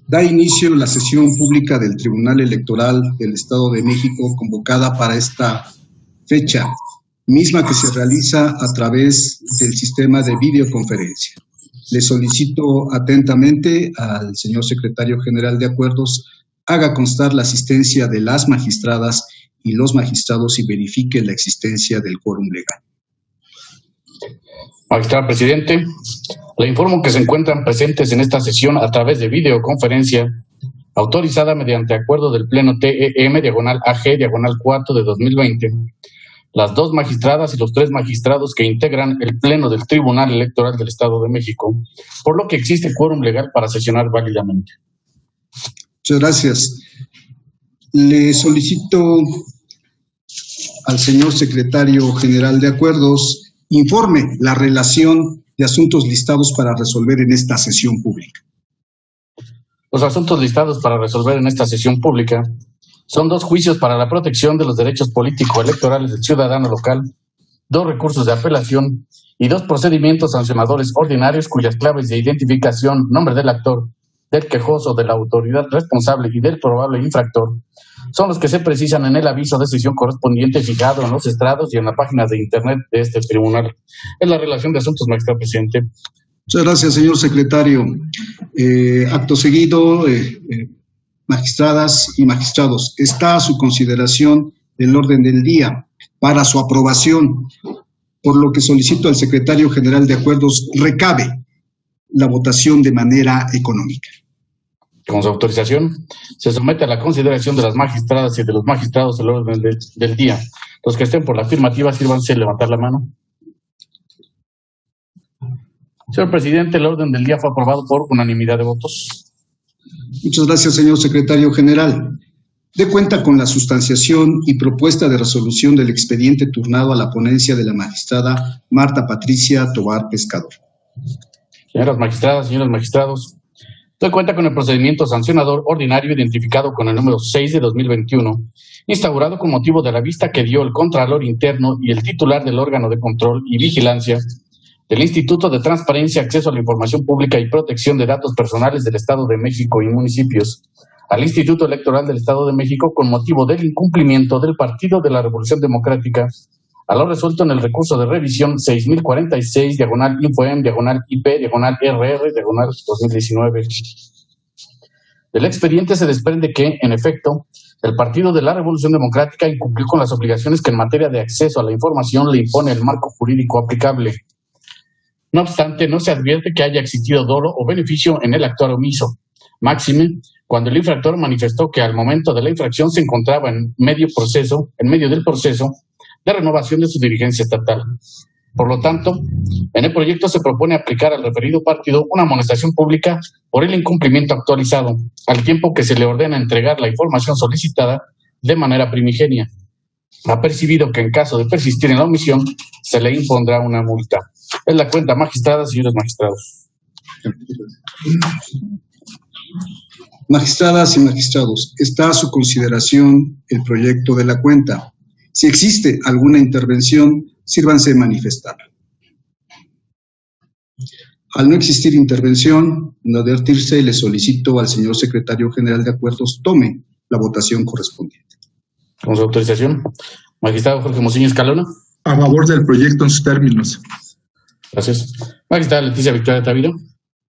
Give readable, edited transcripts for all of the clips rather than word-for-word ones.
Da inicio la sesión pública del Tribunal Electoral del Estado de México convocada para esta fecha, misma que se realiza a través del sistema de videoconferencia. Le solicito atentamente al señor Secretario General de Acuerdos haga constar la asistencia de las magistradas y los magistrados y verifique la existencia del quórum legal. Magistrado presidente, le informo que se encuentran presentes en esta sesión a través de videoconferencia autorizada mediante acuerdo del Pleno TEM/AG/4 de 2020, las 2 magistradas y los 3 magistrados que integran el Pleno del Tribunal Electoral del Estado de México, por lo que existe quórum legal para sesionar válidamente. Muchas gracias. Le solicito al señor Secretario General de Acuerdos informe la relación de asuntos listados para resolver en esta sesión pública. Los asuntos listados para resolver en esta sesión pública son 2 juicios para la protección de los derechos político-electorales del ciudadano local, 2 recursos de apelación y 2 procedimientos sancionadores ordinarios cuyas claves de identificación, nombre del actor, del quejoso, de la autoridad responsable y del probable infractor son los que se precisan en el aviso de sesión correspondiente fijado en los estrados y en la página de internet de este tribunal. Es la relación de asuntos, magistrado presidente. Muchas gracias, señor secretario. Acto seguido, magistradas y magistrados, está a su consideración el orden del día para su aprobación, por lo que solicito al secretario general de Acuerdos recabe la votación de manera económica. Con su autorización, se somete a la consideración de las magistradas y de los magistrados el orden del día. Los que estén por la afirmativa, sírvanse levantar la mano. Señor presidente, el orden del día fue aprobado por unanimidad de votos. Muchas gracias, señor secretario general. De cuenta con la sustanciación y propuesta de resolución del expediente turnado a la ponencia de la magistrada Marta Patricia Tovar Pescador. Señoras magistradas, señores magistrados, doy cuenta con el procedimiento sancionador ordinario identificado con el número 6 de 2021, instaurado con motivo de la vista que dio el Contralor Interno y el titular del órgano de control y vigilancia del Instituto de Transparencia, Acceso a la Información Pública y Protección de Datos Personales del Estado de México y municipios, al Instituto Electoral del Estado de México con motivo del incumplimiento del Partido de la Revolución Democrática a lo resuelto en el recurso de revisión 6046-INFOEM-IP-RR-2019. Del expediente se desprende que, en efecto, el Partido de la Revolución Democrática incumplió con las obligaciones que en materia de acceso a la información le impone el marco jurídico aplicable. No obstante, no se advierte que haya existido dolo o beneficio en el actuar omiso. Máxime, cuando el infractor manifestó que al momento de la infracción se encontraba en medio del proceso de renovación de su dirigencia estatal. Por lo tanto, en el proyecto se propone aplicar al referido partido una amonestación pública por el incumplimiento actualizado, al tiempo que se le ordena entregar la información solicitada de manera primigenia. Ha percibido que en caso de persistir en la omisión, se le impondrá una multa. Es la cuenta, magistradas y señores magistrados. Magistradas y magistrados, está a su consideración el proyecto de la cuenta. Si existe alguna intervención, sírvanse de manifestar. Al no existir intervención, no advertirse, le solicito al señor secretario general de Acuerdos tome la votación correspondiente. Con su autorización, magistrado Jorge Mociño Escalona. A favor del proyecto en sus términos. Gracias. Magistrada Leticia Victoria Tavira.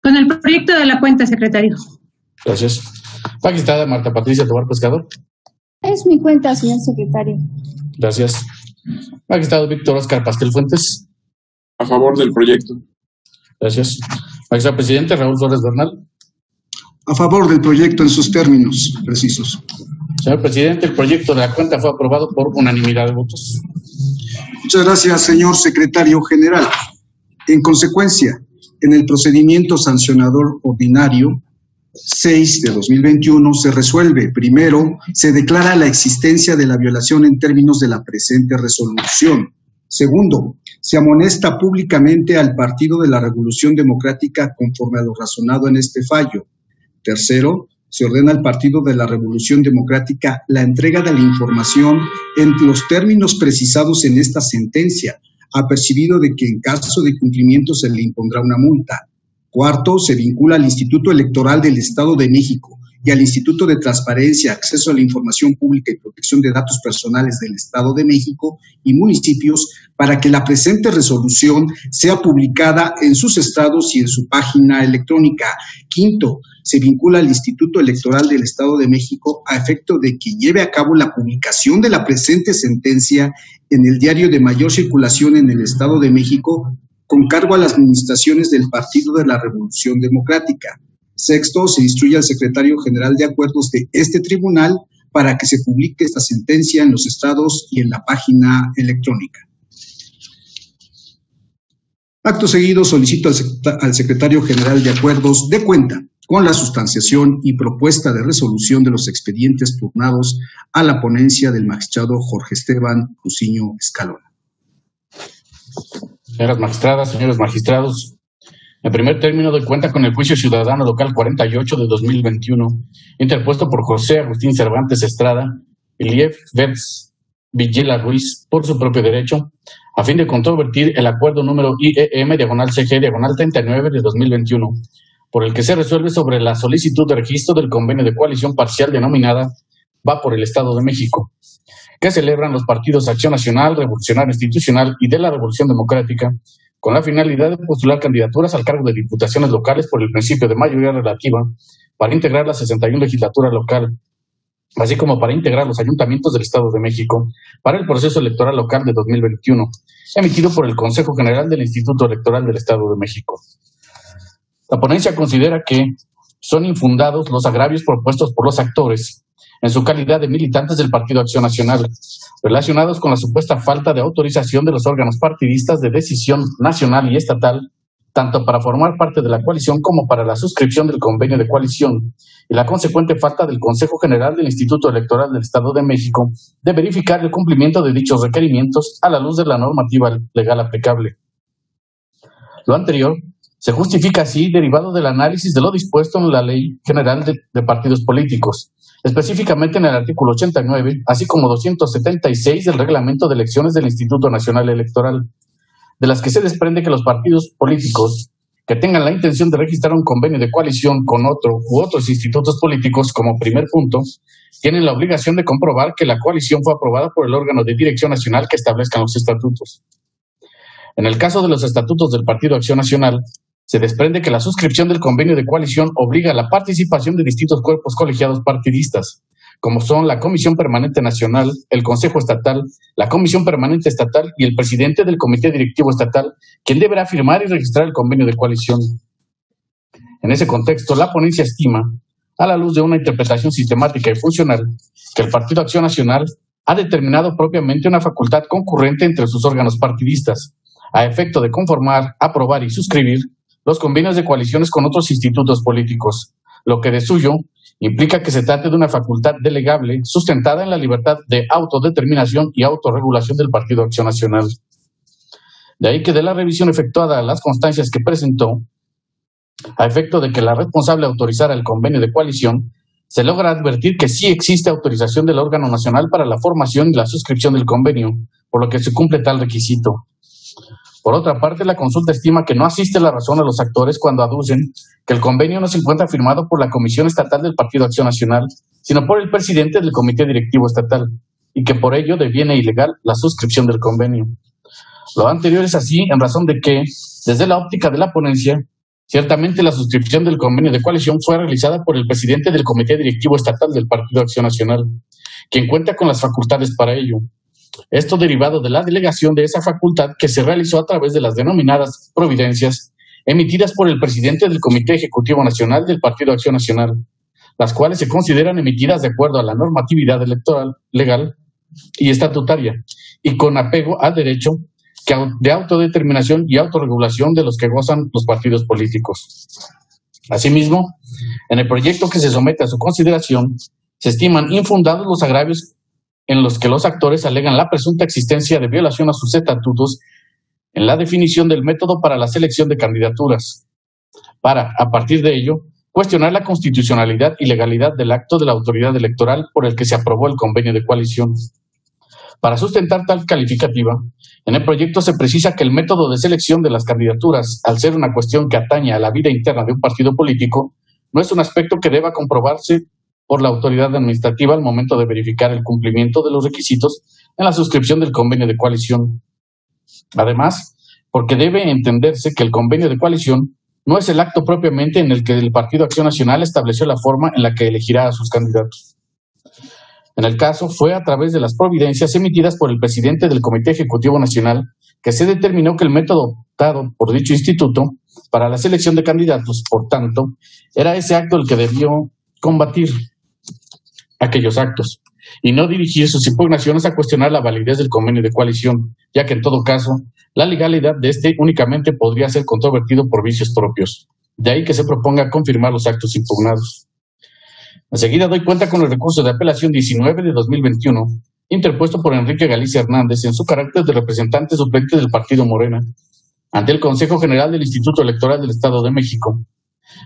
Con el proyecto de la cuenta, secretario. Gracias. Magistrada Marta Patricia Tovar Pescador. Es mi cuenta, señor secretario. Gracias. Magistrado Víctor Oscar Pasquel Fuentes. A favor del proyecto. Gracias. Magistrado presidente Raúl Flores Bernal. A favor del proyecto en sus términos precisos. Señor presidente, el proyecto de la cuenta fue aprobado por unanimidad de votos. Muchas gracias, señor secretario general. En consecuencia, en el procedimiento sancionador ordinario 6 de 2021 se resuelve. Primero, se declara la existencia de la violación en términos de la presente resolución. Segundo, se amonesta públicamente al Partido de la Revolución Democrática conforme a lo razonado en este fallo. Tercero, se ordena al Partido de la Revolución Democrática la entrega de la información en los términos precisados en esta sentencia, apercibido de que en caso de cumplimiento se le impondrá una multa. Cuarto, se vincula al Instituto Electoral del Estado de México y al Instituto de Transparencia, Acceso a la Información Pública y Protección de Datos Personales del Estado de México y municipios para que la presente resolución sea publicada en sus estados y en su página electrónica. Quinto, se vincula al Instituto Electoral del Estado de México a efecto de que lleve a cabo la publicación de la presente sentencia en el diario de mayor circulación en el Estado de México, con cargo a las administraciones del Partido de la Revolución Democrática. Sexto, se instruye al secretario general de acuerdos de este tribunal para que se publique esta sentencia en los estados y en la página electrónica. Acto seguido, solicito al secretario general de acuerdos dé cuenta con la sustanciación y propuesta de resolución de los expedientes turnados a la ponencia del magistrado Jorge Esteban Jusiño Escalona. Señoras magistradas, señores magistrados, en primer término doy cuenta con el juicio ciudadano local 48 de 2021, interpuesto por José Agustín Cervantes Estrada y Liev Verts Villela Ruiz por su propio derecho, a fin de controvertir el acuerdo número IEM-CG-39 de 2021, por el que se resuelve sobre la solicitud de registro del convenio de coalición parcial denominada Va por el Estado de México, que celebran los partidos Acción Nacional, Revolucionario Institucional y de la Revolución Democrática, con la finalidad de postular candidaturas al cargo de diputaciones locales por el principio de mayoría relativa para integrar la 61 legislatura local, así como para integrar los ayuntamientos del Estado de México para el proceso electoral local de 2021, emitido por el Consejo General del Instituto Electoral del Estado de México. La ponencia considera que son infundados los agravios propuestos por los actores en su calidad de militantes del Partido Acción Nacional, relacionados con la supuesta falta de autorización de los órganos partidistas de decisión nacional y estatal, tanto para formar parte de la coalición como para la suscripción del convenio de coalición, y la consecuente falta del Consejo General del Instituto Electoral del Estado de México de verificar el cumplimiento de dichos requerimientos a la luz de la normativa legal aplicable. Lo anterior se justifica así derivado del análisis de lo dispuesto en la Ley General de Partidos Políticos, específicamente en el artículo 89, así como 276 del Reglamento de Elecciones del Instituto Nacional Electoral, de las que se desprende que los partidos políticos que tengan la intención de registrar un convenio de coalición con otro u otros institutos políticos, como primer punto, tienen la obligación de comprobar que la coalición fue aprobada por el órgano de dirección nacional que establezcan los estatutos. En el caso de los estatutos del Partido Acción Nacional, se desprende que la suscripción del convenio de coalición obliga a la participación de distintos cuerpos colegiados partidistas, como son la Comisión Permanente Nacional, el Consejo Estatal, la Comisión Permanente Estatal y el presidente del Comité Directivo Estatal, quien deberá firmar y registrar el convenio de coalición. En ese contexto, la ponencia estima, a la luz de una interpretación sistemática y funcional, que el Partido Acción Nacional ha determinado propiamente una facultad concurrente entre sus órganos partidistas, a efecto de conformar, aprobar y suscribir los convenios de coaliciones con otros institutos políticos, lo que de suyo implica que se trate de una facultad delegable sustentada en la libertad de autodeterminación y autorregulación del Partido Acción Nacional. De ahí que de la revisión efectuada a las constancias que presentó, a efecto de que la responsable autorizara el convenio de coalición, se logra advertir que sí existe autorización del órgano nacional para la formación y la suscripción del convenio, por lo que se cumple tal requisito. Por otra parte, la consulta estima que no asiste la razón a los actores cuando aducen que el convenio no se encuentra firmado por la Comisión Estatal del Partido Acción Nacional, sino por el presidente del Comité Directivo Estatal, y que por ello deviene ilegal la suscripción del convenio. Lo anterior es así en razón de que, desde la óptica de la ponencia, ciertamente la suscripción del convenio de coalición fue realizada por el presidente del Comité Directivo Estatal del Partido Acción Nacional, quien cuenta con las facultades para ello. Esto derivado de la delegación de esa facultad que se realizó a través de las denominadas providencias emitidas por el presidente del Comité Ejecutivo Nacional del Partido Acción Nacional, las cuales se consideran emitidas de acuerdo a la normatividad electoral, legal y estatutaria, y con apego al derecho de autodeterminación y autorregulación de los que gozan los partidos políticos. Asimismo, en el proyecto que se somete a su consideración, se estiman infundados los agravios en los que los actores alegan la presunta existencia de violación a sus estatutos en la definición del método para la selección de candidaturas, para, a partir de ello, cuestionar la constitucionalidad y legalidad del acto de la autoridad electoral por el que se aprobó el convenio de coalición. Para sustentar tal calificativa, en el proyecto se precisa que el método de selección de las candidaturas, al ser una cuestión que atañe a la vida interna de un partido político, no es un aspecto que deba comprobarse por la autoridad administrativa al momento de verificar el cumplimiento de los requisitos en la suscripción del convenio de coalición. Además, porque debe entenderse que el convenio de coalición no es el acto propiamente en el que el Partido Acción Nacional estableció la forma en la que elegirá a sus candidatos. En el caso, fue a través de las providencias emitidas por el presidente del Comité Ejecutivo Nacional que se determinó que el método optado por dicho instituto para la selección de candidatos, por tanto, era ese acto el que debió combatir aquellos actos y no dirigir sus impugnaciones a cuestionar la validez del convenio de coalición, ya que en todo caso, la legalidad de este únicamente podría ser controvertido por vicios propios. De ahí que se proponga confirmar los actos impugnados. Enseguida doy cuenta con el recurso de apelación 19 de 2021, interpuesto por Enrique Galicia Hernández en su carácter de representante suplente del Partido Morena, ante el Consejo General del Instituto Electoral del Estado de México,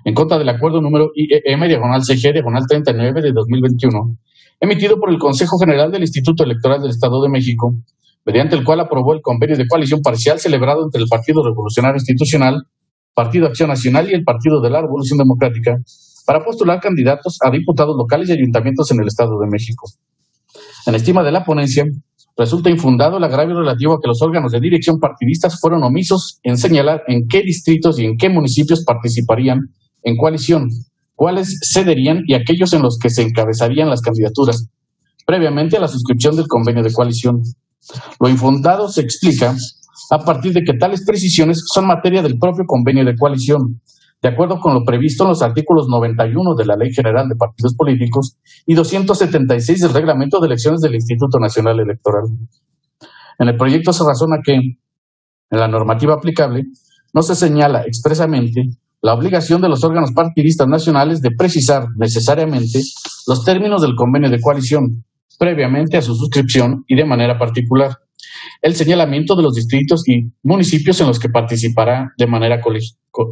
en contra del acuerdo número IEM-CG-39 de 2021, emitido por el Consejo General del Instituto Electoral del Estado de México, mediante el cual aprobó el convenio de coalición parcial celebrado entre el Partido Revolucionario Institucional, Partido Acción Nacional y el Partido de la Revolución Democrática, para postular candidatos a diputados locales y ayuntamientos en el Estado de México. En estima de la ponencia, resulta infundado el agravio relativo a que los órganos de dirección partidistas fueron omisos en señalar en qué distritos y en qué municipios participarían en coalición, cuáles cederían y aquellos en los que se encabezarían las candidaturas, previamente a la suscripción del convenio de coalición. Lo infundado se explica a partir de que tales precisiones son materia del propio convenio de coalición, de acuerdo con lo previsto en los artículos 91 de la Ley General de Partidos Políticos y 276 del Reglamento de Elecciones del Instituto Nacional Electoral. En el proyecto se razona que, en la normativa aplicable, no se señala expresamente la obligación de los órganos partidistas nacionales de precisar necesariamente los términos del convenio de coalición, previamente a su suscripción y de manera particular, el señalamiento de los distritos y municipios en los que participará de manera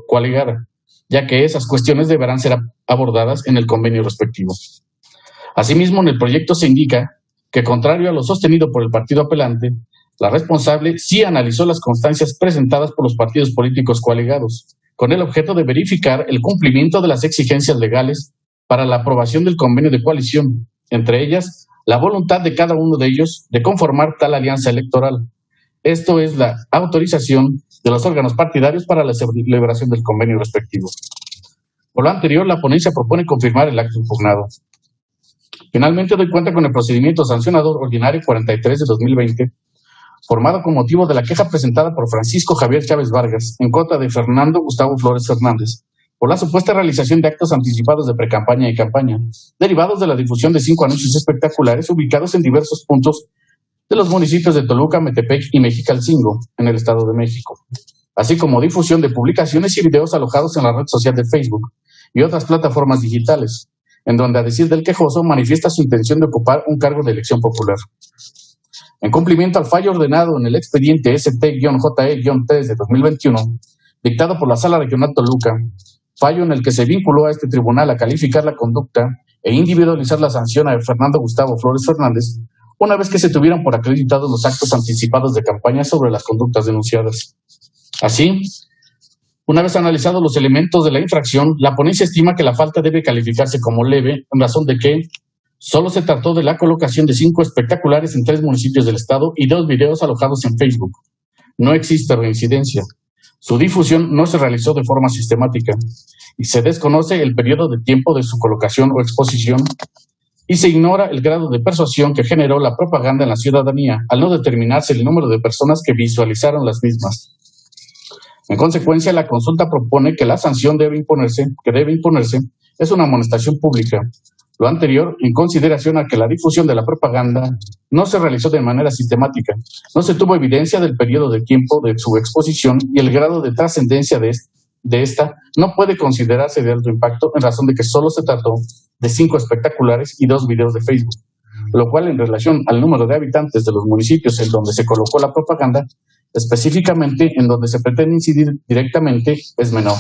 coaligada, ya que esas cuestiones deberán ser abordadas en el convenio respectivo. Asimismo, en el proyecto se indica que, contrario a lo sostenido por el partido apelante, la responsable sí analizó las constancias presentadas por los partidos políticos coaligados, con el objeto de verificar el cumplimiento de las exigencias legales para la aprobación del convenio de coalición, entre ellas la voluntad de cada uno de ellos de conformar tal alianza electoral. Esto es la autorización de los órganos partidarios para la celebración del convenio respectivo. Por lo anterior, la ponencia propone confirmar el acto impugnado. Finalmente, doy cuenta con el procedimiento sancionador ordinario 43 de 2020, formado con motivo de la queja presentada por Francisco Javier Chávez Vargas en contra de Fernando Gustavo Flores Fernández por la supuesta realización de actos anticipados de precampaña y campaña, derivados de la difusión de 5 anuncios espectaculares ubicados en diversos puntos de los municipios de Toluca, Metepec y Mexicalcingo, en el Estado de México, así como difusión de publicaciones y videos alojados en la red social de Facebook y otras plataformas digitales, en donde, a decir del quejoso, manifiesta su intención de ocupar un cargo de elección popular. En cumplimiento al fallo ordenado en el expediente ST-JE-3 de 2021, dictado por la Sala Regional Toluca, fallo en el que se vinculó a este tribunal a calificar la conducta e individualizar la sanción a Fernando Gustavo Flores Fernández, una vez que se tuvieran por acreditados los actos anticipados de campaña sobre las conductas denunciadas. Así, una vez analizados los elementos de la infracción, la ponencia estima que la falta debe calificarse como leve, en razón de que solo se trató de la colocación de 5 espectaculares en 3 municipios del estado y 2 videos alojados en Facebook. No existe reincidencia. Su difusión no se realizó de forma sistemática y se desconoce el periodo de tiempo de su colocación o exposición y se ignora el grado de persuasión que generó la propaganda en la ciudadanía al no determinarse el número de personas que visualizaron las mismas. En consecuencia, la consulta propone que la sanción que debe imponerse es una amonestación pública. Lo anterior, en consideración a que la difusión de la propaganda no se realizó de manera sistemática, no se tuvo evidencia del periodo de tiempo de su exposición y el grado de trascendencia de esta no puede considerarse de alto impacto en razón de que solo se trató de 5 espectaculares y 2 videos de Facebook, lo cual en relación al número de habitantes de los municipios en donde se colocó la propaganda, específicamente en donde se pretende incidir directamente, es menor.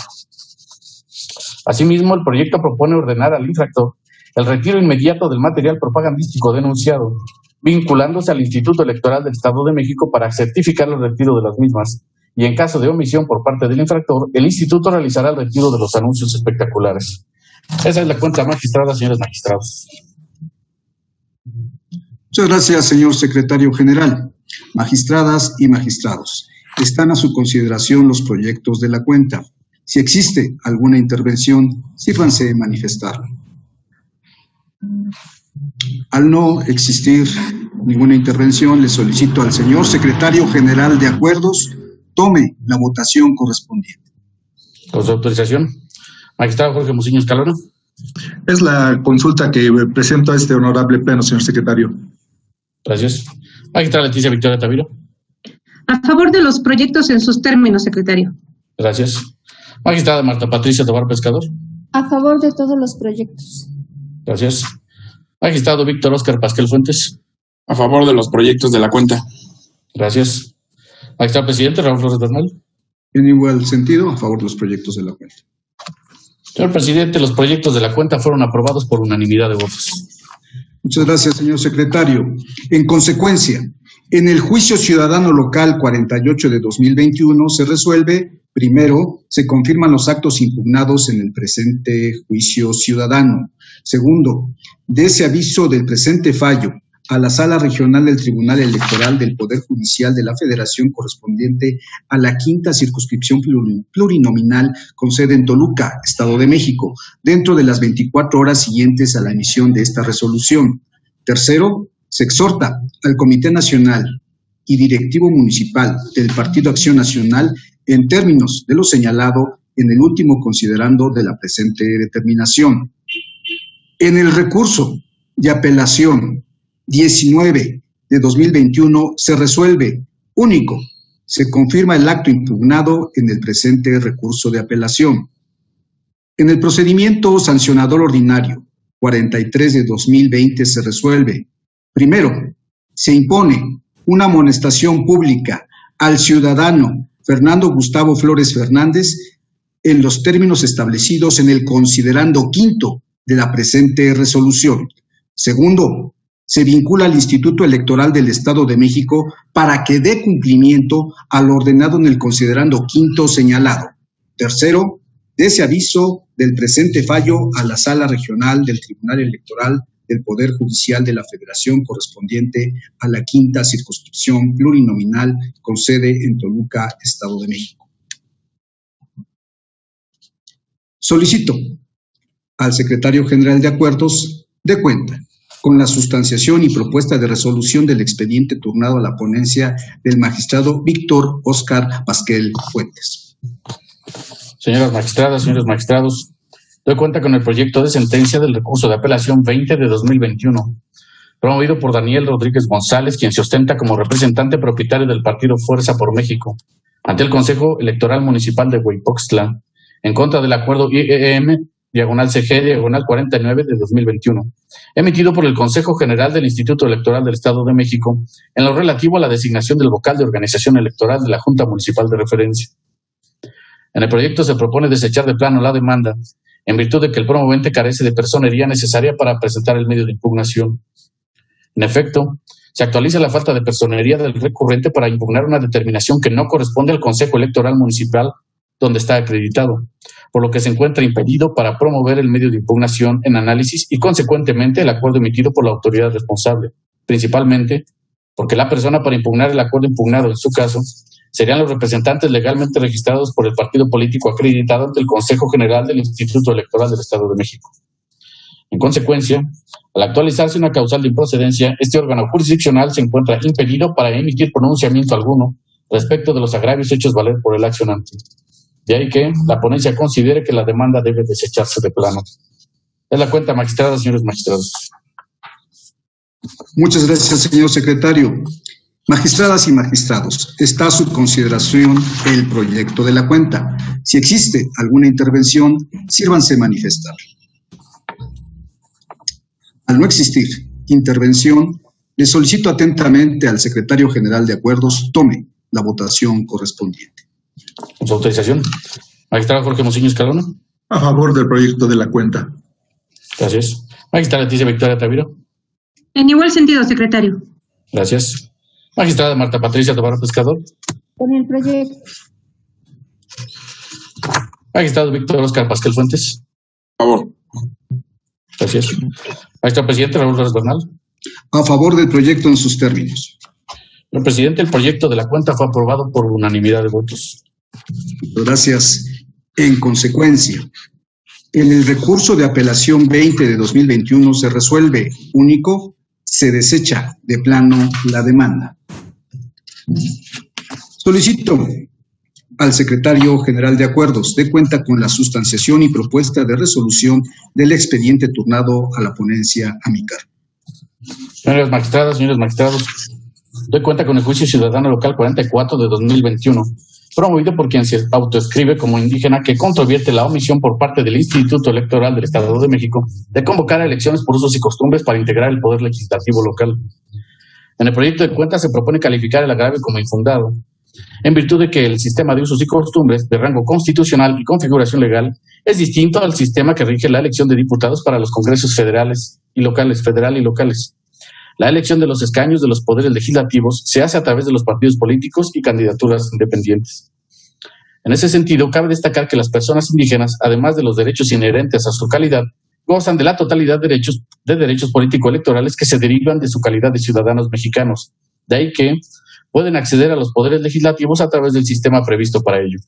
Asimismo, el proyecto propone ordenar al infractor el retiro inmediato del material propagandístico denunciado, vinculándose al Instituto Electoral del Estado de México para certificar el retiro de las mismas, y en caso de omisión por parte del infractor, el instituto realizará el retiro de los anuncios espectaculares. Esa es la cuenta magistrada, señores magistrados. Muchas gracias, señor secretario general. Magistradas y magistrados, están a su consideración los proyectos de la cuenta. Si existe alguna intervención, sírvanse manifestarlo. Al no existir ninguna intervención, le solicito al señor secretario general de Acuerdos tome la votación correspondiente. Con su autorización, magistrado Jorge Muciño Escalona. Es la consulta que presento a este honorable pleno, señor secretario. Gracias. Magistrada Leticia Victoria Taviro. A favor de los proyectos en sus términos, secretario. Gracias. Magistrada Marta Patricia Tobar Pescador. A favor de todos los proyectos. Gracias. Magistrado Víctor Óscar Pasquel Fuentes. A favor de los proyectos de la cuenta. Gracias. Magistrado Presidente Raúl Flores Bernal. En igual sentido, a favor de los proyectos de la cuenta. Señor Presidente, los proyectos de la cuenta fueron aprobados por unanimidad de votos. Muchas gracias, señor secretario. En consecuencia, en el juicio ciudadano local 48 de 2021 se resuelve, primero, se confirman los actos impugnados en el presente juicio ciudadano. Segundo, de ese aviso del presente fallo a la Sala Regional del Tribunal Electoral del Poder Judicial de la Federación correspondiente a la quinta circunscripción plurinominal con sede en Toluca, Estado de México, dentro de las 24 horas siguientes a la emisión de esta resolución. Tercero, se exhorta al Comité Nacional y Directivo Municipal del Partido Acción Nacional en términos de lo señalado en el último considerando de la presente determinación. En el recurso de apelación 19 de 2021 se resuelve, único, se confirma el acto impugnado en el presente recurso de apelación. En el procedimiento sancionador ordinario 43 de 2020 se resuelve, primero, se impone una amonestación pública al ciudadano Fernando Gustavo Flores Fernández en los términos establecidos en el considerando quinto de la presente resolución. Segundo, se vincula al Instituto Electoral del Estado de México para que dé cumplimiento a lo ordenado en el considerando quinto señalado. Tercero, de ese aviso del presente fallo a la Sala Regional del Tribunal Electoral del Poder Judicial de la Federación correspondiente a la quinta circunscripción plurinominal con sede en Toluca, Estado de México. Solicito al secretario general de Acuerdos dé cuenta con la sustanciación y propuesta de resolución del expediente turnado a la ponencia del magistrado Víctor Óscar Pasquel Fuentes. Señoras magistradas, señores magistrados, doy cuenta con el proyecto de sentencia del recurso de apelación 20 de 2021, promovido por Daniel Rodríguez González, quien se ostenta como representante propietario del partido Fuerza por México, ante el Consejo Electoral Municipal de Hueypoxtla, en contra del acuerdo IEM /CG/49 de 2021, emitido por el Consejo General del Instituto Electoral del Estado de México en lo relativo a la designación del vocal de organización electoral de la Junta Municipal de Referencia. En el proyecto se propone desechar de plano la demanda, en virtud de que el promovente carece de personería necesaria para presentar el medio de impugnación. En efecto, se actualiza la falta de personería del recurrente para impugnar una determinación que no corresponde al Consejo Electoral Municipal donde está acreditado, por lo que se encuentra impedido para promover el medio de impugnación en análisis y, consecuentemente, el acuerdo emitido por la autoridad responsable, principalmente porque la persona para impugnar el acuerdo impugnado, en su caso, serían los representantes legalmente registrados por el partido político acreditado ante el Consejo General del Instituto Electoral del Estado de México. En consecuencia, al actualizarse una causal de improcedencia, este órgano jurisdiccional se encuentra impedido para emitir pronunciamiento alguno respecto de los agravios hechos valer por el accionante. De ahí que la ponencia considere que la demanda debe desecharse de plano. Es la cuenta, magistradas, señores magistrados. Muchas gracias, señor secretario. Magistradas y magistrados, está a su consideración el proyecto de la cuenta. Si existe alguna intervención, sírvanse manifestar. Al no existir intervención, le solicito atentamente al secretario general de Acuerdos tome la votación correspondiente. Con su autorización, magistrado Jorge Muciño Escalona. A favor del proyecto de la cuenta. Gracias. Magistrada Leticia Victoria Taviro. En igual sentido, secretario. Gracias. Magistrada Marta Patricia Tobar Pescador. Con el proyecto. Magistrado Víctor Oscar Pasquel Fuentes. A favor. Gracias. Magistrado presidente Raúl Flores Bernal. A favor del proyecto en sus términos. Señor presidente, el proyecto de la cuenta fue aprobado por unanimidad de votos. Gracias. En consecuencia, en el recurso de apelación 20 de 2021 se resuelve único, se desecha de plano la demanda. Solicito al secretario general de Acuerdos dé cuenta con la sustanciación y propuesta de resolución del expediente turnado a la ponencia amical. Señoras magistradas, señores magistrados, doy cuenta con el juicio ciudadano local 44 de 2021, promovido por quien se autoescribe como indígena, que controvierte la omisión por parte del Instituto Electoral del Estado de México de convocar a elecciones por usos y costumbres para integrar el poder legislativo local. En el proyecto de cuenta se propone calificar el agravio como infundado, en virtud de que el sistema de usos y costumbres de rango constitucional y configuración legal es distinto al sistema que rige la elección de diputados para los congresos federales y locales, federal y locales. La elección de los escaños de los poderes legislativos se hace a través de los partidos políticos y candidaturas independientes. En ese sentido, cabe destacar que las personas indígenas, además de los derechos inherentes a su calidad, gozan de la totalidad de derechos político-electorales que se derivan de su calidad de ciudadanos mexicanos. De ahí que pueden acceder a los poderes legislativos a través del sistema previsto para ello.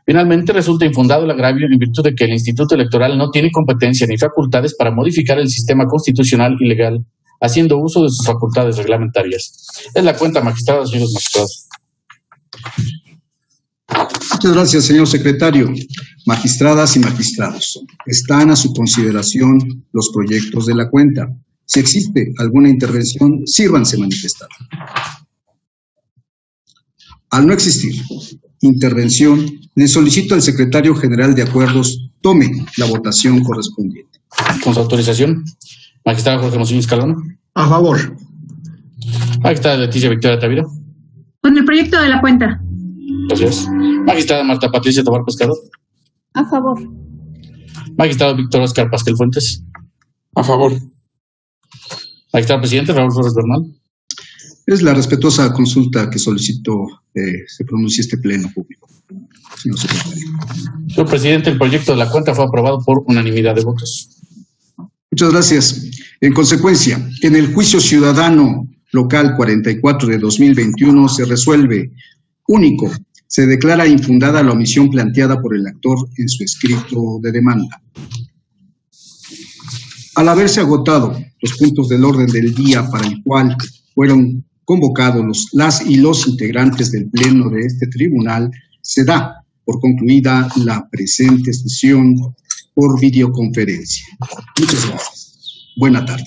Finalmente, resulta infundado el agravio en virtud de que el Instituto Electoral no tiene competencia ni facultades para modificar el sistema constitucional y legal, haciendo uso de sus facultades reglamentarias. Es la cuenta, magistradas, señores magistrados. Muchas gracias, señor secretario. Magistradas y magistrados, están a su consideración los proyectos de la cuenta. Si existe alguna intervención, sírvanse manifestar. Al no existir intervención, le solicito al secretario general de Acuerdos tome la votación correspondiente. Con su autorización, magistrado Jorge Mocín Escalona. A favor. Magistrada Leticia Victoria Tavira. Con el proyecto de la cuenta. Gracias. Magistrada Marta Patricia Tobar Pescador. A favor. Magistrado Víctor Oscar Pasquel Fuentes. A favor. Magistrado presidente Raúl Flores Bernal. Es la respetuosa consulta que solicito se pronuncie este pleno público. Señor secretario. Señor presidente, el proyecto de la cuenta fue aprobado por unanimidad de votos. Muchas gracias. En consecuencia, en el juicio ciudadano local 44 de 2021 se resuelve único. Se declara infundada la omisión planteada por el actor en su escrito de demanda. Al haberse agotado los puntos del orden del día para el cual fueron convocados las y los integrantes del pleno de este tribunal, se da por concluida la presente sesión por videoconferencia. Muchas gracias. Buena tarde.